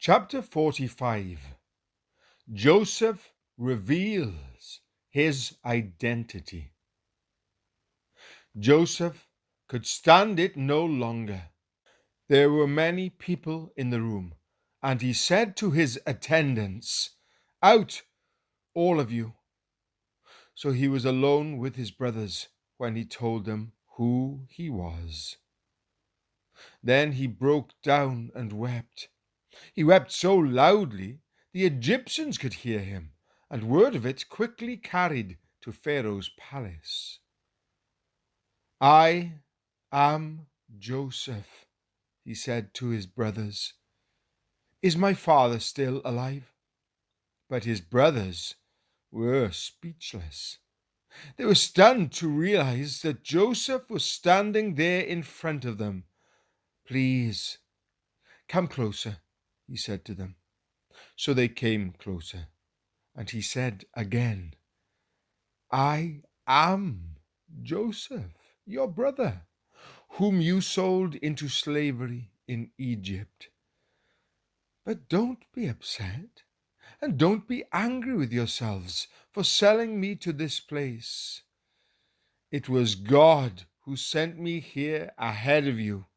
Chapter 45. Joseph reveals his identity. Joseph could stand it no longer. There were many people in the room, and he said to his attendants, "Out, all of you." So he was alone with his brothers when he told them who he was. Then he broke down and wept. He wept so loudly the Egyptians could hear him, and word of it quickly carried to Pharaoh's palace. "I am Joseph," he said to his brothers. "Is my father still alive?" But his brothers were speechless. They were stunned to realize that Joseph was standing there in front of them. "Please, come closer," he said to them. So they came closer, and he said again, "I am Joseph, your brother, whom you sold into slavery in Egypt. But don't be upset, and don't be angry with yourselves for selling me to this place. It was God who sent me here ahead of you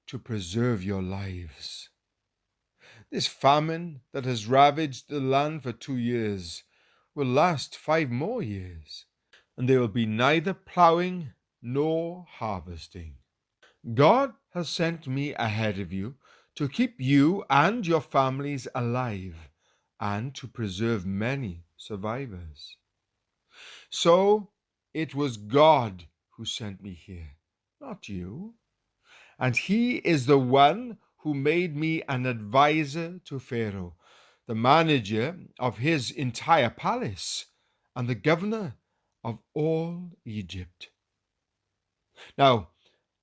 to preserve your lives. This famine that has ravaged the land for 2 years will last 5 more years, and there will be neither plowing nor harvesting. God has sent me ahead of you to keep you and your families alive and to preserve many survivors. So it was God who sent me here, not you. And he is the one who made me an advisor to Pharaoh, the manager of his entire palace, and the governor of all Egypt. Now,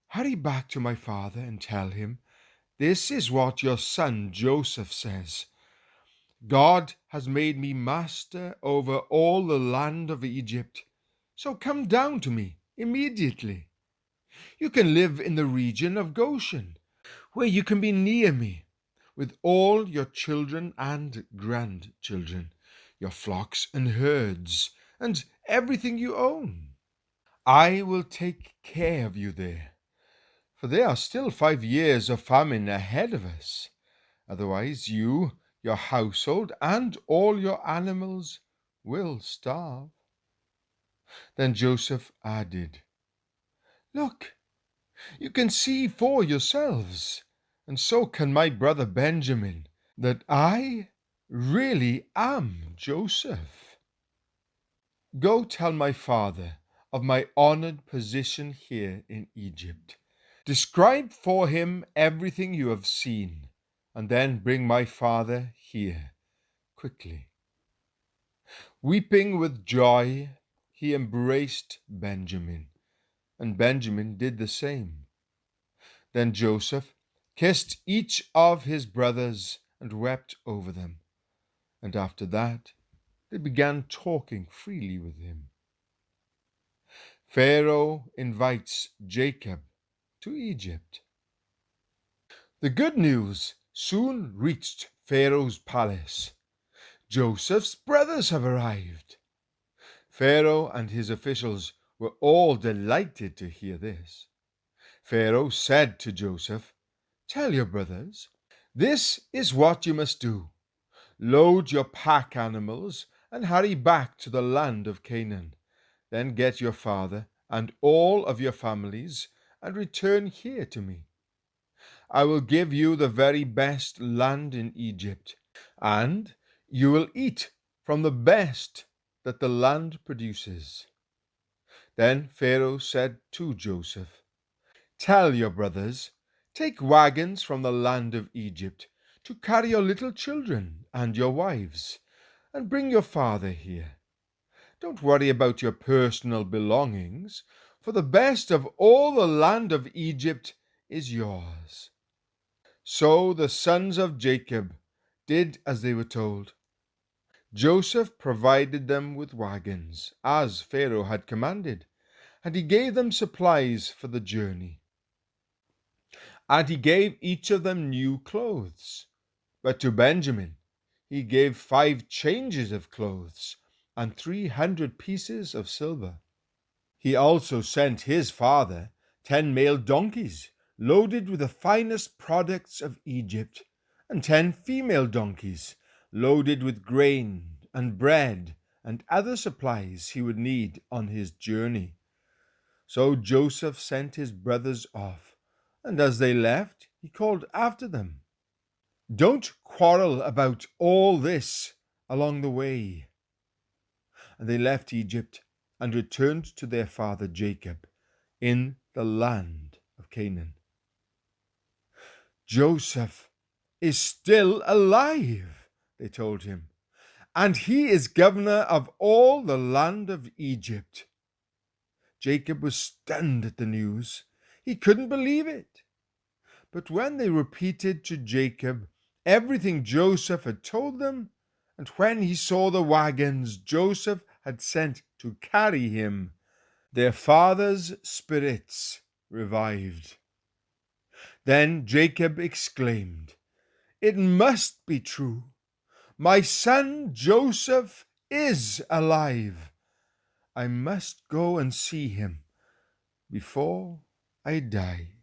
hurry back to my father and tell him, this is what your son Joseph says. God has made me master over all the land of Egypt. So come down to me immediately. You can live in the region of Goshen, where you can be near me with all your children and grandchildren, your flocks and herds, and everything you own. I will take care of you there, for there are still 5 years of famine ahead of us. Otherwise you, your household, and all your animals will starve." Then Joseph added, "Look, you can see for yourselves, and so can my brother Benjamin, that I really am Joseph. Go tell my father of my honored position here in Egypt. Describe for him everything you have seen, and then bring my father here quickly." Weeping with joy, he embraced Benjamin, and Benjamin did the same. Then Joseph kissed each of his brothers and wept over them, and after that they began talking freely with him. Pharaoh invites Jacob to Egypt. The good news soon reached Pharaoh's palace. Joseph's brothers have arrived. Pharaoh and his officials were all delighted to hear this. Pharaoh said to Joseph, "Tell your brothers, this is what you must do. Load your pack animals and hurry back to the land of Canaan. Then get your father and all of your families and return here to me. I will give you the very best land in Egypt, and you will eat from the best that the land produces." Then Pharaoh said to Joseph, "Tell your brothers, take wagons from the land of Egypt to carry your little children and your wives, and bring your father here. Don't worry about your personal belongings, for the best of all the land of Egypt is yours." So the sons of Jacob did as they were told. Joseph provided them with wagons, as Pharaoh had commanded, and he gave them supplies for the journey. And he gave each of them new clothes. But to Benjamin he gave 5 changes of clothes and 300 pieces of silver. He also sent his father 10 male donkeys loaded with the finest products of Egypt, and 10 female donkeys loaded with grain and bread and other supplies he would need on his journey. So Joseph sent his brothers off, and as they left, he called after them, "Don't quarrel about all this along the way." And they left Egypt and returned to their father Jacob in the land of Canaan. "Joseph is still alive," they told him, "and he is governor of all the land of Egypt." Jacob was stunned at the news. He couldn't believe it. But when they repeated to Jacob everything Joseph had told them, and when he saw the wagons Joseph had sent to carry him, their father's spirits revived. Then Jacob exclaimed, "It must be true. My son Joseph is alive. I must go and see him before I die."